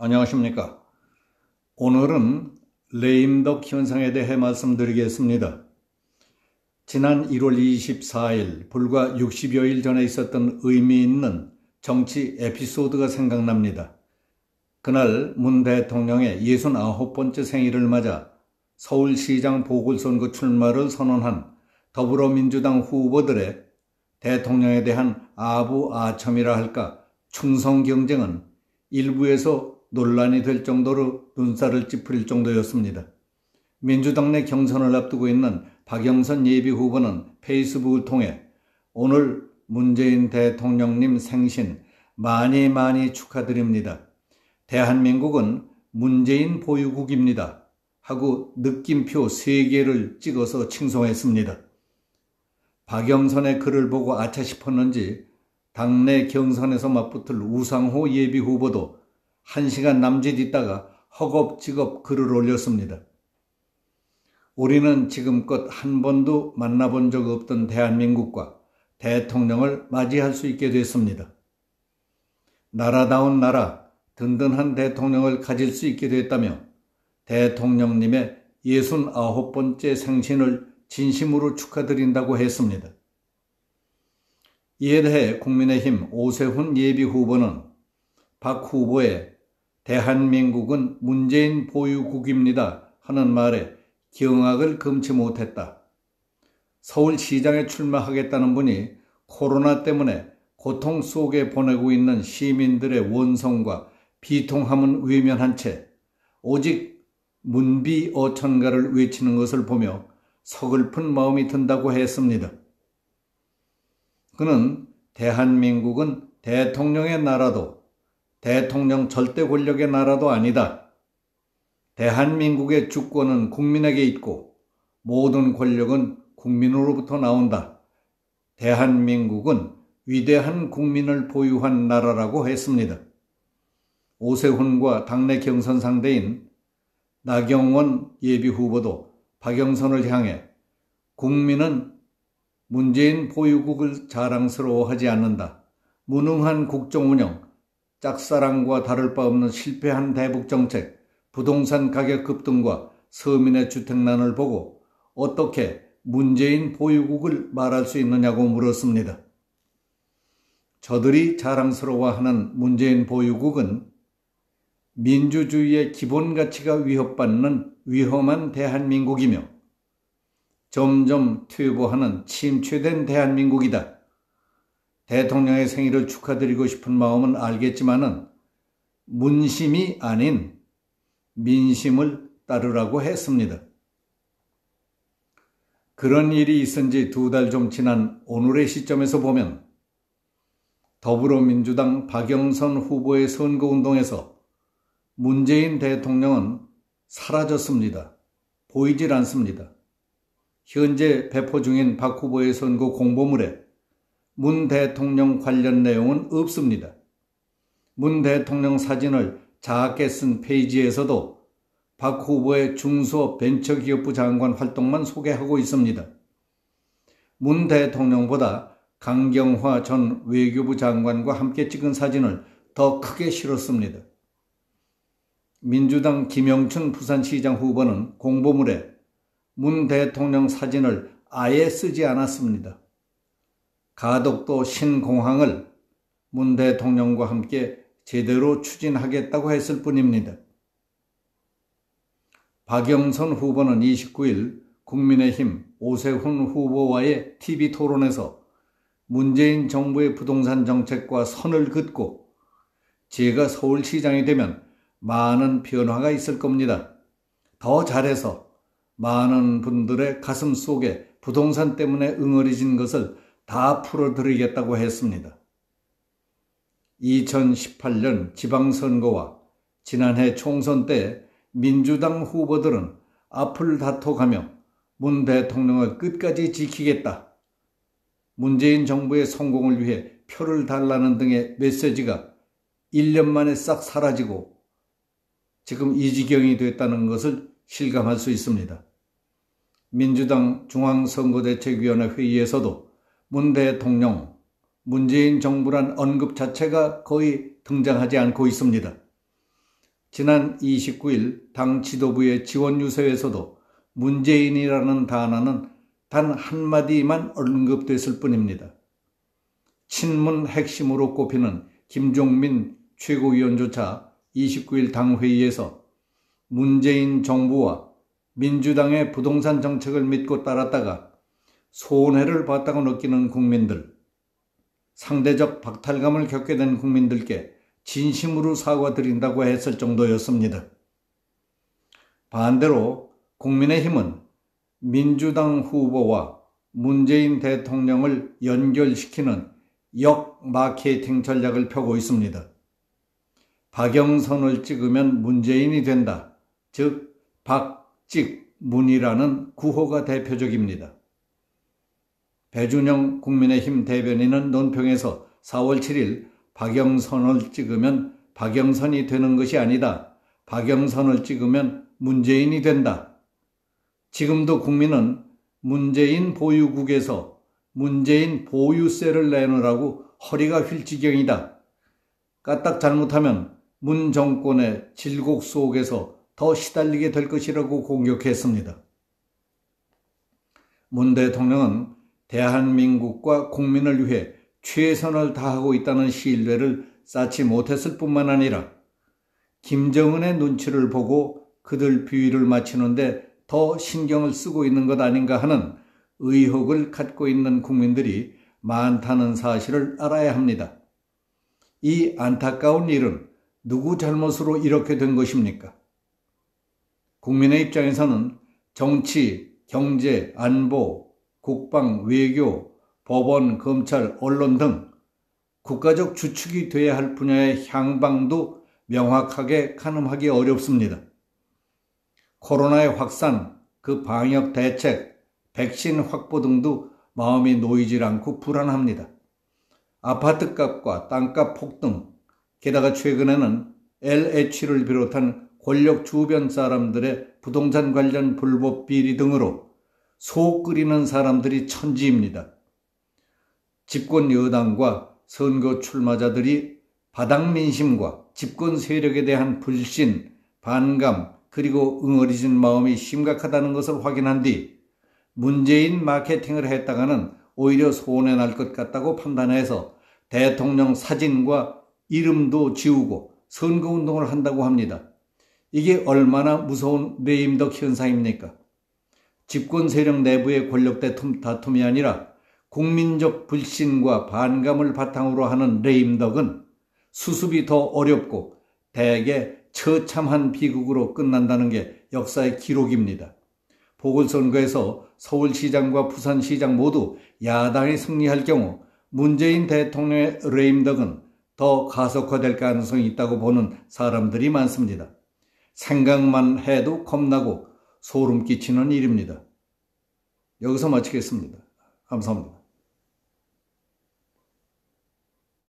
안녕하십니까. 오늘은 레임덕 현상에 대해 말씀드리겠습니다. 지난 1월 24일, 불과 60여일 전에 있었던 의미 있는 정치 에피소드가 생각납니다. 그날 문 대통령의 69번째 생일을 맞아 서울시장 보궐선거 출마를 선언한 더불어민주당 후보들의 대통령에 대한 아부아첨이라 할까 충성 경쟁은 일부에서 논란이 될 정도로 눈살을 찌푸릴 정도였습니다. 민주당 내 경선을 앞두고 있는 박영선 예비후보는 페이스북을 통해 오늘 문재인 대통령님 생신 많이 축하드립니다. 대한민국은 문재인 보유국입니다. 하고 느낌표 3개를 찍어서 칭송했습니다. 박영선의 글을 보고 아차 싶었는지 당내 경선에서 맞붙을 우상호 예비후보도 1시간 남짓 있다가 허겁지겁 글을 올렸습니다. 우리는 지금껏 한 번도 만나본 적 없던 대한민국과 대통령을 맞이할 수 있게 됐습니다. 나라다운 나라, 든든한 대통령을 가질 수 있게 됐다며 대통령님의 69번째 생신을 진심으로 축하드린다고 했습니다. 이에 대해 국민의힘 오세훈 예비후보는 박 후보의 대한민국은 문재인 보유국입니다 하는 말에 경악을 금치 못했다. 서울시장에 출마하겠다는 분이 코로나 때문에 고통 속에 보내고 있는 시민들의 원성과 비통함은 외면한 채 오직 문비어천가를 외치는 것을 보며 서글픈 마음이 든다고 했습니다. 그는 대한민국은 대통령의 나라도 대통령 절대 권력의 나라도 아니다. 대한민국의 주권은 국민에게 있고 모든 권력은 국민으로부터 나온다. 대한민국은 위대한 국민을 보유한 나라라고 했습니다. 오세훈과 당내 경선 상대인 나경원 예비후보도 박영선을 향해 국민은 문재인 보유국을 자랑스러워하지 않는다. 무능한 국정운영, 짝사랑과 다를 바 없는 실패한 대북정책, 부동산 가격 급등과 서민의 주택난을 보고 어떻게 문재인 보유국을 말할 수 있느냐고 물었습니다. 저들이 자랑스러워하는 문재인 보유국은 민주주의의 기본 가치가 위협받는 위험한 대한민국이며 점점 퇴보하는 침체된 대한민국이다. 대통령의 생일을 축하드리고 싶은 마음은 알겠지만은 문심이 아닌 민심을 따르라고 했습니다. 그런 일이 있은 지 2달 좀 지난 오늘의 시점에서 보면 더불어민주당 박영선 후보의 선거운동에서 문재인 대통령은 사라졌습니다. 보이질 않습니다. 현재 배포 중인 박 후보의 선거 공보물에 문 대통령 관련 내용은 없습니다. 문 대통령 사진을 작게 쓴 페이지에서도 박 후보의 중소 벤처기업부 장관 활동만 소개하고 있습니다. 문 대통령보다 강경화 전 외교부 장관과 함께 찍은 사진을 더 크게 실었습니다. 민주당 김영춘 부산시장 후보는 공보물에 문 대통령 사진을 아예 쓰지 않았습니다. 가덕도 신공항을 문 대통령과 함께 제대로 추진하겠다고 했을 뿐입니다. 박영선 후보는 29일 국민의힘 오세훈 후보와의 TV토론에서 문재인 정부의 부동산 정책과 선을 긋고 제가 서울시장이 되면 많은 변화가 있을 겁니다. 더 잘해서 많은 분들의 가슴 속에 부동산 때문에 응어리진 것을 다 풀어드리겠다고 했습니다. 2018년 지방선거와 지난해 총선 때 민주당 후보들은 앞을 다퉈가며 문 대통령을 끝까지 지키겠다. 문재인 정부의 성공을 위해 표를 달라는 등의 메시지가 1년 만에 싹 사라지고 지금 이 지경이 됐다는 것을 실감할 수 있습니다. 민주당 중앙선거대책위원회 회의에서도 문 대통령, 문재인 정부란 언급 자체가 거의 등장하지 않고 있습니다. 지난 29일 당 지도부의 지원 유세에서도 문재인이라는 단어는 단 한마디만 언급됐을 뿐입니다. 친문 핵심으로 꼽히는 김종민 최고위원조차 29일 당회의에서 문재인 정부와 민주당의 부동산 정책을 믿고 따랐다가 손해를 봤다고 느끼는 국민들, 상대적 박탈감을 겪게 된 국민들께 진심으로 사과드린다고 했을 정도였습니다. 반대로 국민의힘은 민주당 후보와 문재인 대통령을 연결시키는 역마케팅 전략을 펴고 있습니다. 박영선을 찍으면 문재인이 된다. 즉 박찍문이라는 구호가 대표적입니다. 배준영 국민의힘 대변인은 논평에서 4월 7일 박영선을 찍으면 박영선이 되는 것이 아니다. 박영선을 찍으면 문재인이 된다. 지금도 국민은 문재인 보유국에서 문재인 보유세를 내놓으라고 허리가 휠 지경이다. 까딱 잘못하면 문 정권의 질곡 속에서 더 시달리게 될 것이라고 공격했습니다. 문 대통령은 대한민국과 국민을 위해 최선을 다하고 있다는 신뢰를 쌓지 못했을 뿐만 아니라 김정은의 눈치를 보고 그들 비위를 맞추는데 더 신경을 쓰고 있는 것 아닌가 하는 의혹을 갖고 있는 국민들이 많다는 사실을 알아야 합니다. 이 안타까운 일은 누구 잘못으로 이렇게 된 것입니까? 국민의 입장에서는 정치, 경제, 안보, 국방, 외교, 법원, 검찰, 언론 등 국가적 주축이 돼야 할 분야의 향방도 명확하게 가늠하기 어렵습니다. 코로나의 확산, 그 방역 대책, 백신 확보 등도 마음이 놓이질 않고 불안합니다. 아파트값과 땅값 폭등, 게다가 최근에는 LH를 비롯한 권력 주변 사람들의 부동산 관련 불법 비리 등으로 속 끓이는 사람들이 천지입니다. 집권 여당과 선거 출마자들이 바닥 민심과 집권 세력에 대한 불신, 반감, 그리고 응어리진 마음이 심각하다는 것을 확인한 뒤 문재인 마케팅을 했다가는 오히려 손해날 것 같다고 판단해서 대통령 사진과 이름도 지우고 선거운동을 한다고 합니다. 이게 얼마나 무서운 레임덕 현상입니까? 집권 세력 내부의 권력 다툼이 아니라 국민적 불신과 반감을 바탕으로 하는 레임덕은 수습이 더 어렵고 대개 처참한 비극으로 끝난다는 게 역사의 기록입니다. 보궐선거에서 서울시장과 부산시장 모두 야당이 승리할 경우 문재인 대통령의 레임덕은 더 가속화될 가능성이 있다고 보는 사람들이 많습니다. 생각만 해도 겁나고 소름 끼치는 일입니다. 여기서 마치겠습니다. 감사합니다.